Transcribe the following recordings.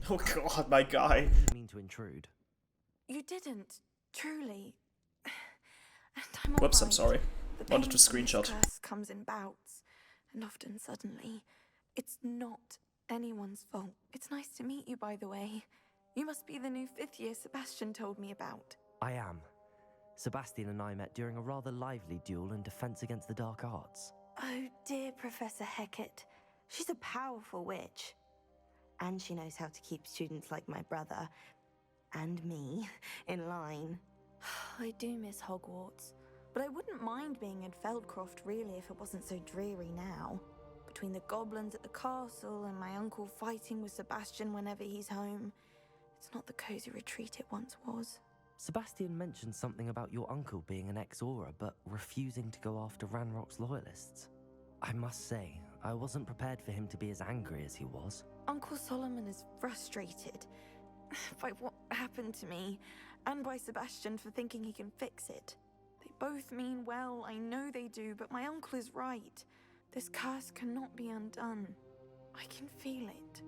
Oh god, my guy. Didn't mean to intrude. You didn't, truly. And I'm Whoops, all I'm right. sorry. The Wanted pain to from this screenshot. curse comes in bouts, and often suddenly. It's not anyone's fault. It's nice to meet you, by the way. You must be the new 5th year Sebastian told me about. I am. Sebastian and I met during a rather lively duel in Defense Against the Dark Arts. Oh dear, Professor Hecat. She's a powerful witch. And she knows how to keep students like my brother, and me, in line. I do miss Hogwarts, but I wouldn't mind being in Feldcroft really if it wasn't so dreary now. Between the goblins at the castle and my uncle fighting with Sebastian whenever he's home, it's not the cozy retreat it once was. Sebastian mentioned something about your uncle being an ex-Aura, but refusing to go after Ranrok's loyalists. I must say, I wasn't prepared for him to be as angry as he was. Uncle Solomon is frustrated by what happened to me, and by Sebastian for thinking he can fix it. They both mean well, I know they do, but my uncle is right. This curse cannot be undone. I can feel it.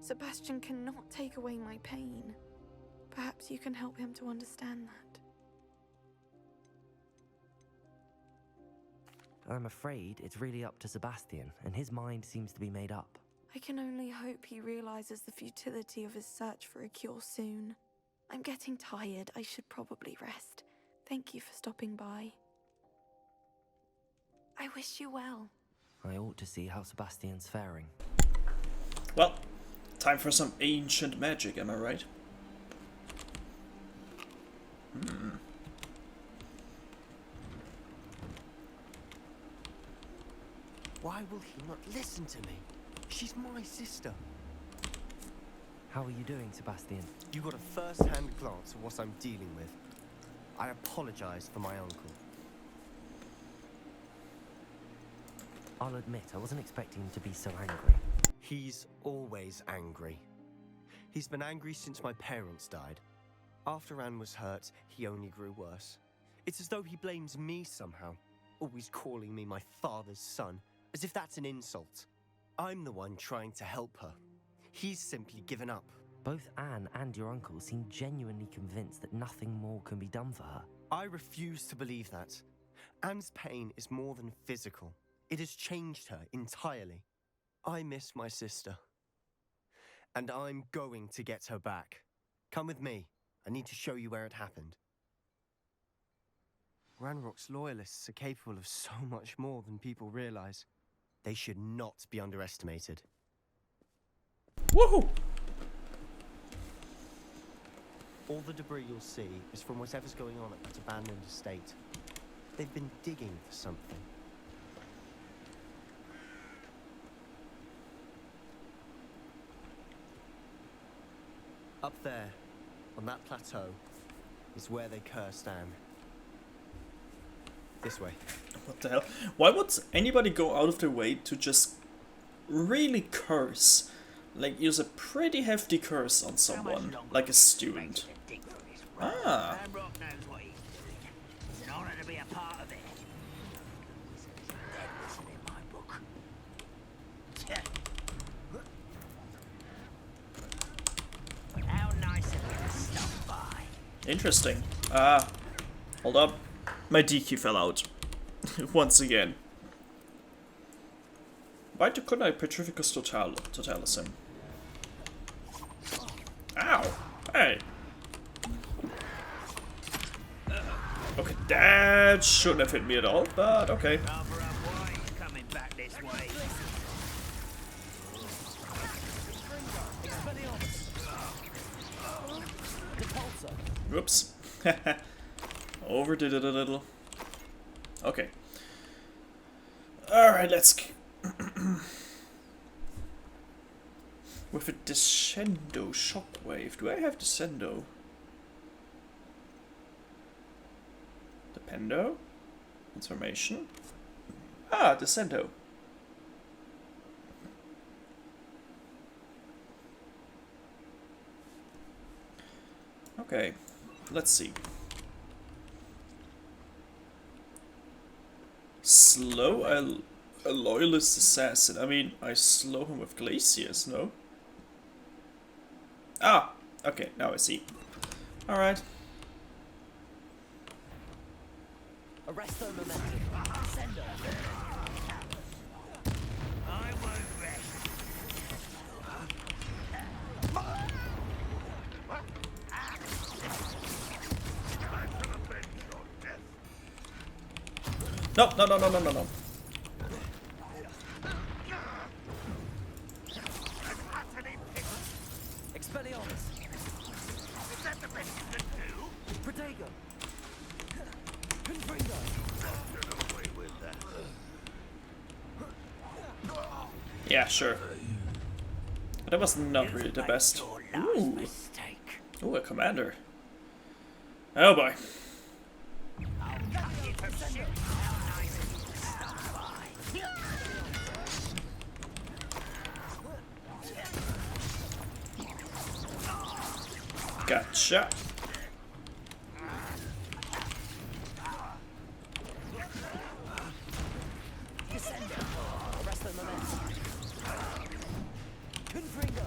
Sebastian cannot take away my pain. Perhaps you can help him to understand that. I'm afraid it's really up to Sebastian, and his mind seems to be made up. I can only hope he realizes the futility of his search for a cure soon. I'm getting tired. I should probably rest. Thank you for stopping by. I wish you well. I ought to see how Sebastian's faring. Well, time for some ancient magic, am I right? Why will he not listen to me? She's my sister. How are you doing, Sebastian? You got a first-hand glance of what I'm dealing with. I apologize for my uncle. I'll admit, I wasn't expecting him to be so angry. He's always angry. He's been angry since my parents died. After Anne was hurt, he only grew worse. It's as though he blames me somehow, always calling me my father's son, as if that's an insult. I'm the one trying to help her. He's simply given up. Both Anne and your uncle seem genuinely convinced that nothing more can be done for her. I refuse to believe that. Anne's pain is more than physical. It has changed her entirely. I miss my sister. And I'm going to get her back. Come with me. I need to show you where it happened. Ranrok's loyalists are capable of so much more than people realize. They should not be underestimated. Woohoo! All the debris you'll see is from whatever's going on at that abandoned estate. They've been digging for something. Up there, on that plateau, is where they cursed Anne. This way. What the hell? Why would anybody go out of their way to just really curse? Like, use a pretty hefty curse on someone, like a student. Ah. Ranrok knows what he's doing. It's an honor to be a part of it. That wasn't in my book. How nice of you to stop by. Interesting. Ah. Hold up. My DQ fell out. Once again. Why couldn't I Petrificus Totalis him? Ow! Hey! Okay, that shouldn't have hit me at all, but okay. Cover up why he's coming back this way. Whoops. Overdid it a little. Okay. Alright, let's... With a Descendo Shockwave. Do I have Descendo? Dependo? Transformation? Ah, Descendo. Okay, let's see. Slow a loyalist assassin. I mean, I slow him with Glaciers, no? Ah, okay, now I see. Alright. Arresto momentum. Sender. I won't rest. No, no, no, no, no, no, no. Expelliarmus. Is that the best you can do? Protego. Confringo. Get away with that. Yeah, sure. But that was not really the best. Your last Ooh. mistake. Ooh, a commander. Oh boy. I'll cut you to shit. How nice of you to stop by. Gotcha. Descender. Arresto momentum. Confringo.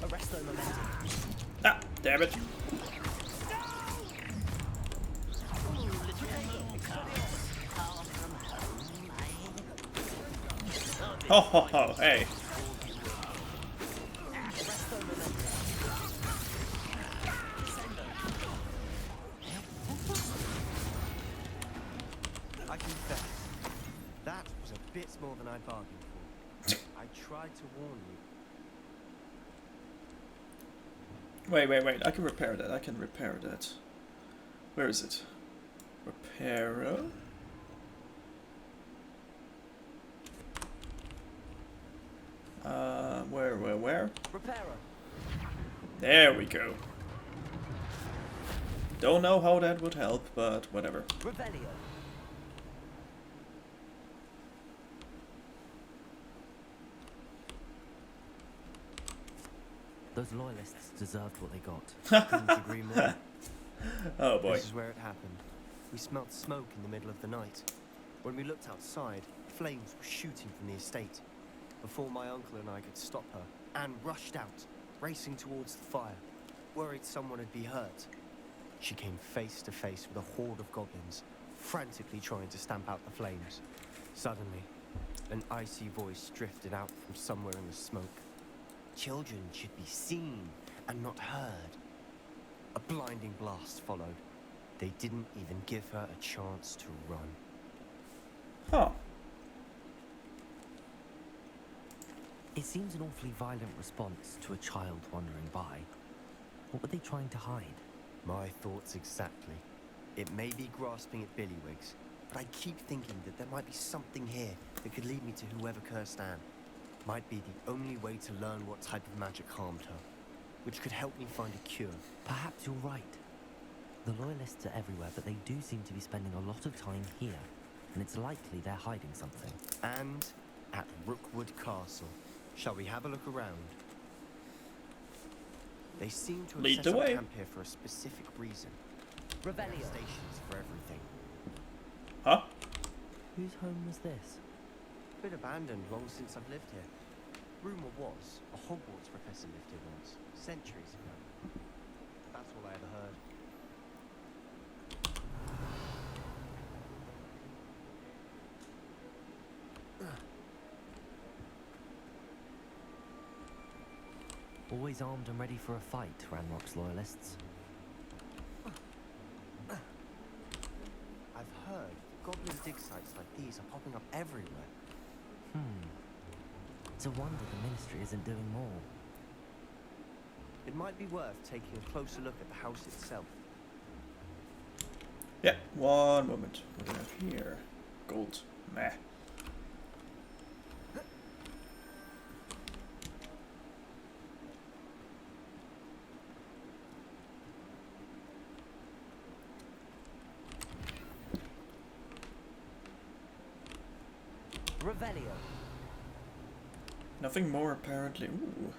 Arresto momentum. Ah, damn it. Ho ho ho, hey. I confess, that was a bit more than I bargained for. I tried to warn you. Wait, I can repair that, Where is it? Repairer? Where? Repairer. There we go. Don't know how that would help, but whatever. Revelio. Those loyalists deserved what they got. Couldn't agree more. Oh boy. This is where it happened. We smelt smoke in the middle of the night. When we looked outside, flames were shooting from the estate. Before my uncle and I could stop her, Anne rushed out, racing towards the fire, worried someone had been hurt. She came face to face with a horde of goblins, frantically trying to stamp out the flames. Suddenly, an icy voice drifted out from somewhere in the smoke. Children should be seen and not heard. A blinding blast followed. They didn't even give her a chance to run. Huh. It seems an awfully violent response to a child wandering by. What were they trying to hide? My thoughts exactly. It may be grasping at Billywigs, but I keep thinking that there might be something here that could lead me to whoever cursed Anne. Might be the only way to learn what type of magic harmed her, which could help me find a cure. Perhaps you're right. The loyalists are everywhere, but they do seem to be spending a lot of time here, and it's likely they're hiding something. And at Rookwood Castle. Shall we have a look around? They seem to have Lead set the up way. camp here for a specific reason. Revelio. Stations for everything. Huh? Whose home was this? Been abandoned long since I've lived here. Rumor was a Hogwarts professor lived here once, centuries ago. That's all I ever heard. Always armed and ready for a fight, Ranrok's loyalists. I've heard goblin dig sites like these are popping up everywhere. It's a wonder the Ministry isn't doing more. It might be worth taking a closer look at the house itself. Yeah, one moment. What do we have here? Gold. Meh. Revelio. Nothing more apparently. Ooh.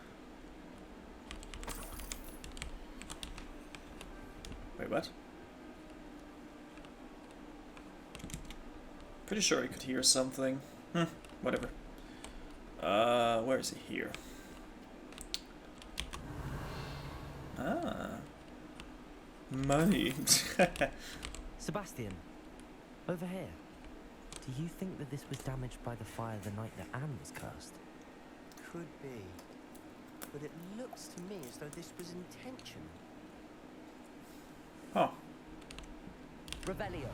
Wait, what? Pretty sure I could hear something. Whatever. Where is he? Here. Ah. Money. Sebastian, over here. Do you think that this was damaged by the fire the night that Anne was cursed? Could be. But it looks to me as though this was intentional. Oh. Revelio.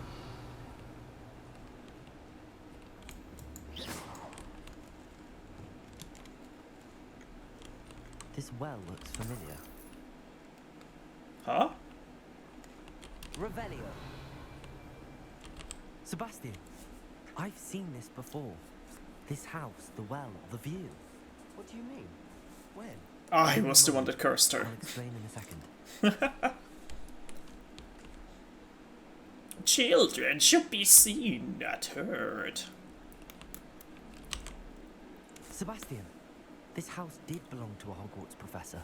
This well looks familiar. Huh? Revelio. Sebastian, I've seen this before. This house, the well, the view. What do you mean? When? I was the one that cursed her. I'll explain in a second. Children should be seen, not heard. Sebastian, this house did belong to a Hogwarts professor.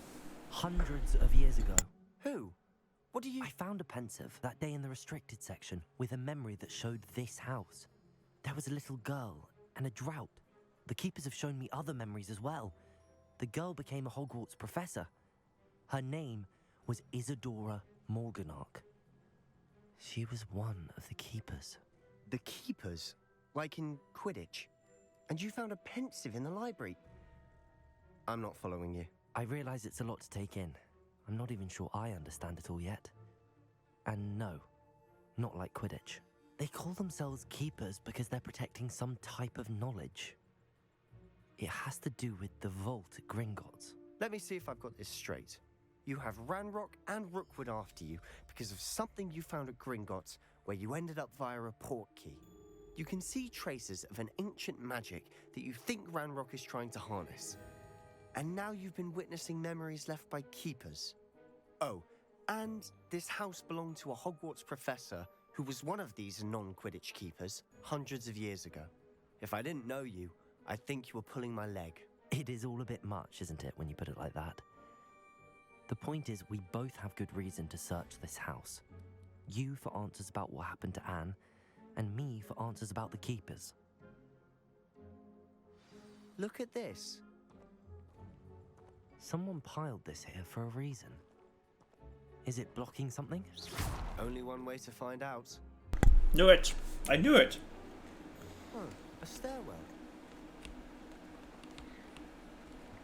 Hundreds of years ago. Who? What do you... I found a pensive that day in the restricted section with a memory that showed this house. There was a little girl and a drought. The keepers have shown me other memories as well. The girl became a Hogwarts professor. Her name was Isadora Morganark. She was one of the keepers. The keepers? Like in Quidditch? And you found a pensive in the library? I'm not following you. I realize it's a lot to take in. I'm not even sure I understand it all yet. And no, not like Quidditch. They call themselves keepers because they're protecting some type of knowledge. It has to do with the vault at Gringotts. Let me see if I've got this straight. You have Ranrok and Rookwood after you because of something you found at Gringotts where you ended up via a port key. You can see traces of an ancient magic that you think Ranrok is trying to harness. And now you've been witnessing memories left by keepers. Oh, and this house belonged to a Hogwarts professor who was one of these non-Quidditch keepers hundreds of years ago. If I didn't know you, I'd think you were pulling my leg. It is all a bit much, isn't it, when you put it like that? The point is, we both have good reason to search this house. You for answers about what happened to Anne, and me for answers about the keepers. Look at this. Someone piled this here for a reason. Is it blocking something? Only one way to find out. Knew it. I knew it. Oh, a stairwell.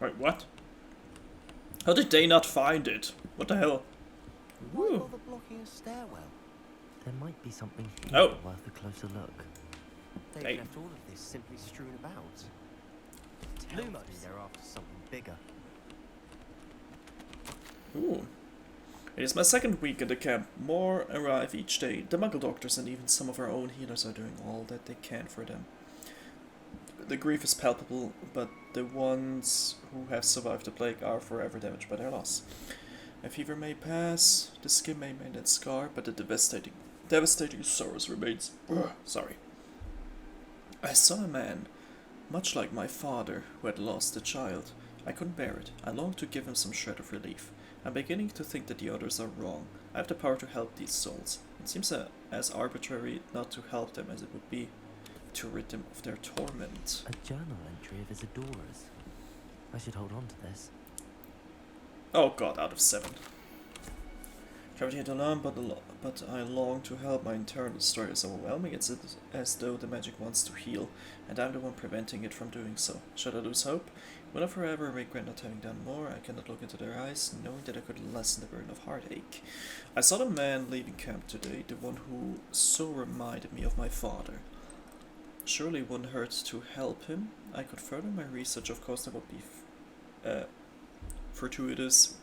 Wait, what? How did they not find it? What the hell? Why Woo. bother blocking a stairwell? There might be something here Oh. worth a closer look. They've Hey. left all of this simply strewn about. Tells me they're after something bigger. Ooh. It is my second week at the camp. More arrive each day. The Muggle doctors and even some of our own healers are doing all that they can for them. The grief is palpable, but the ones who have survived the plague are forever damaged by their loss. A fever may pass, the skin may mend its scar, but the devastating sorrows remains. Sorry. I saw a man, much like my father, who had lost a child. I couldn't bear it. I longed to give him some shred of relief. I'm beginning to think that the others are wrong. I have the power to help these souls. It seems as arbitrary not to help them as it would be to rid them of their torment. A journal entry of Isadora's. I should hold on to this. Oh god, out of 7. Gravity had alarm, but I long to help. My internal story is overwhelming. It's as though the magic wants to heal, and I'm the one preventing it from doing so. Should I lose hope? Will I forever regret not having done more? I cannot look into their eyes, knowing that I could lessen the burden of heartache. I saw the man leaving camp today, the one who so reminded me of my father. Surely it wouldn't hurt to help him. I could further my research, of course. That would be fortuitous.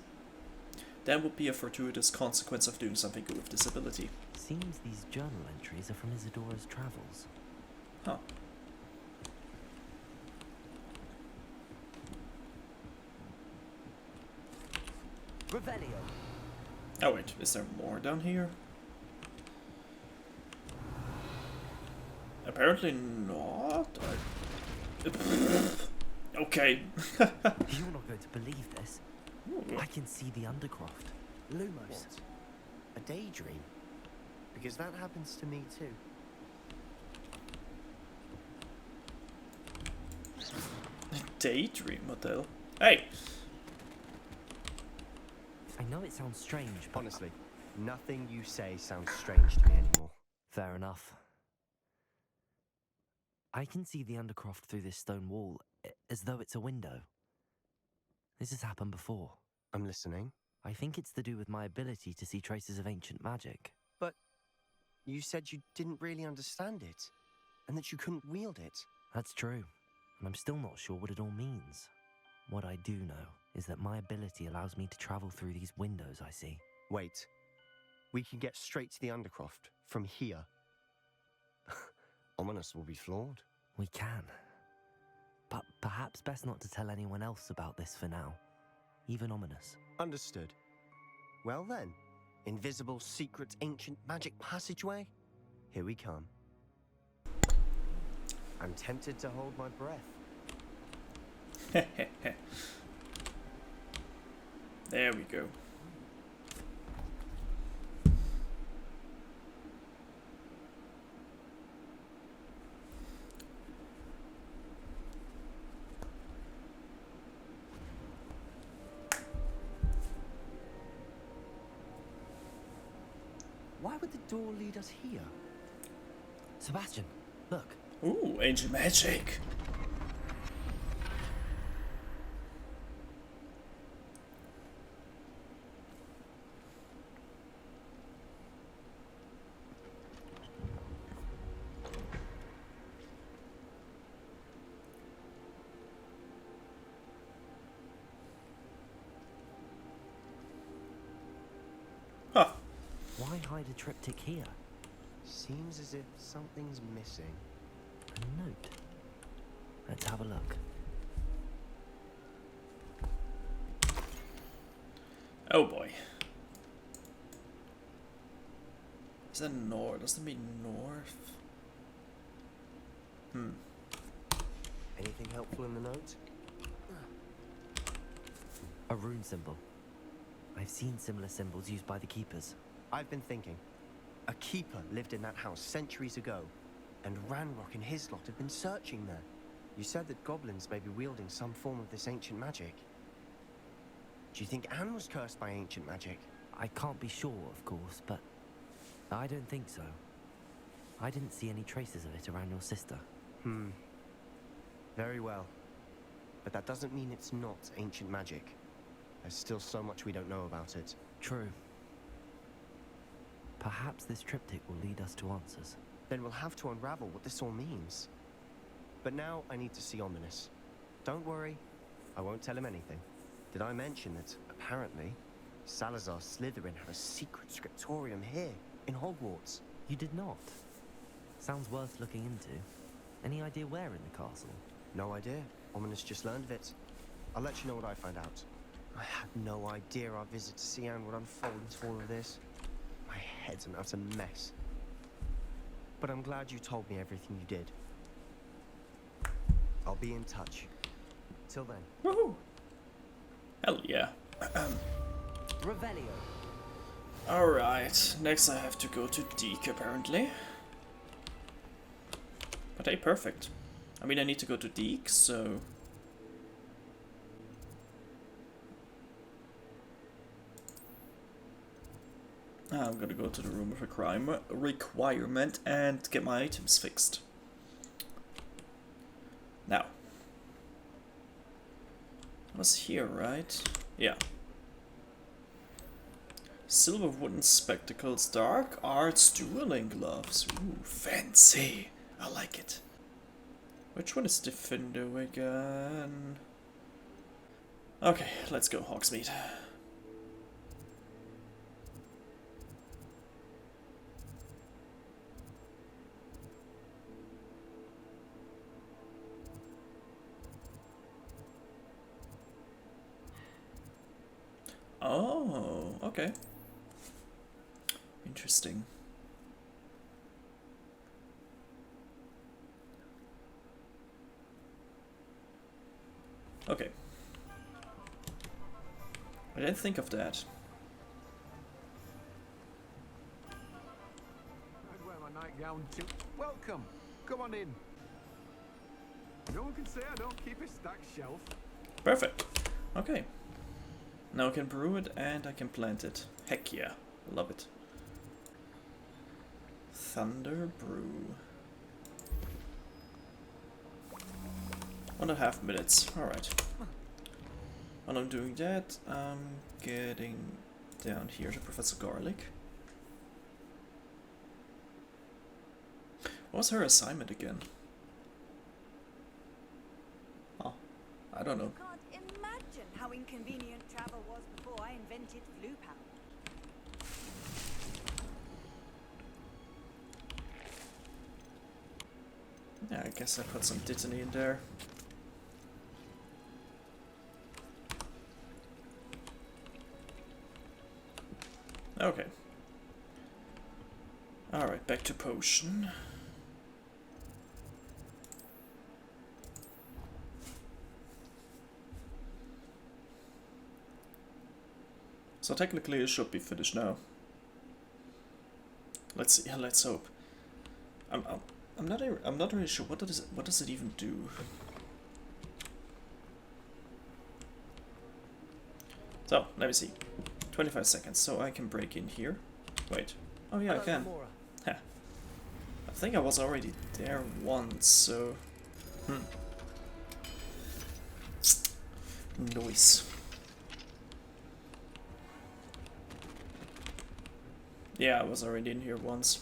That would be a fortuitous consequence of doing something good with this ability. Seems these journal entries are from Isadora's travels. Huh. Revelio. Oh wait, is there more down here? Apparently not. Okay. You're not going to believe this. I can see the Undercroft. Lumos. What? A daydream? Because that happens to me too. Daydream hotel. Hey! I know it sounds strange, but Honestly, nothing you say sounds strange to me anymore. fair enough. I can see the Undercroft through this stone wall, as though it's a window. This has happened before. I'm listening. I think it's to do with my ability to see traces of ancient magic. But you said you didn't really understand it, and that you couldn't wield it. That's true, and I'm still not sure what it all means. What I do know is that my ability allows me to travel through these windows I see. Wait. We can get straight to the Undercroft from here. Ominous will be floored. We can. But perhaps best not to tell anyone else about this for now. Even Ominous. Understood. Well then, invisible, secret, ancient magic passageway? Here we come. I'm tempted to hold my breath. There we go. Why would the door lead us here? Sebastian, look. Ooh, ancient magic. Huh. Why hide a triptych here? Seems as if something's missing. A note. Let's have a look. Oh boy. Is that north? Doesn't it mean north? Anything helpful in the note? A rune symbol. I've seen similar symbols used by the keepers. I've been thinking. A keeper lived in that house centuries ago, and Ranrok and his lot have been searching there. You said that goblins may be wielding some form of this ancient magic. Do you think Anne was cursed by ancient magic? I can't be sure, of course, but I don't think so. I didn't see any traces of it around your sister. Very well. But that doesn't mean it's not ancient magic. There's still so much we don't know about it. True. Perhaps this triptych will lead us to answers. Then we'll have to unravel what this all means. But now I need to see Ominous. Don't worry, I won't tell him anything. Did I mention that, apparently, Salazar Slytherin had a secret scriptorium here, in Hogwarts? You did not. Sounds worth looking into. Any idea where in the castle? No idea. Ominous just learned of it. I'll let you know what I find out. I had no idea our visit to Sian would unfold into all of this. My head's an utter mess. But I'm glad you told me everything you did. I'll be in touch. Till then. Woohoo! Hell yeah. Revelio. Alright, next I have to go to Deke apparently. But hey, perfect. I mean, I need to go to Deke, so... I'm gonna go to the room of requirement and get my items fixed. Now. I was here, right? Yeah. Silver wooden spectacles, dark arts, dueling gloves. Ooh, fancy. I like it. Which one is Defendo again? Okay, let's go, Hogsmeade. Oh, okay. Interesting. Okay. I didn't think of that. I'd wear my nightgown too. Welcome. Come on in. No one can say I don't keep a stacked shelf. Perfect. Okay. Now I can brew it and I can plant it. Heck yeah. Love it. Thunder brew. 1.5 minutes. Alright. While I'm doing that, I'm getting down here to Professor Garlic. What was her assignment again? Oh, I don't know. Can't imagine how inconvenient travel was before I invented flu powder. Yeah, I guess I put some Dittany in there. Okay. Alright, back to potion. So technically it should be finished now. Let's see. Yeah, let's hope. I'm not really sure what does it even do. So let me see. 25 seconds. So I can break in here. Wait. Oh yeah, I can. Huh. I think I was already there once. So. Noise. Yeah, I was already in here once.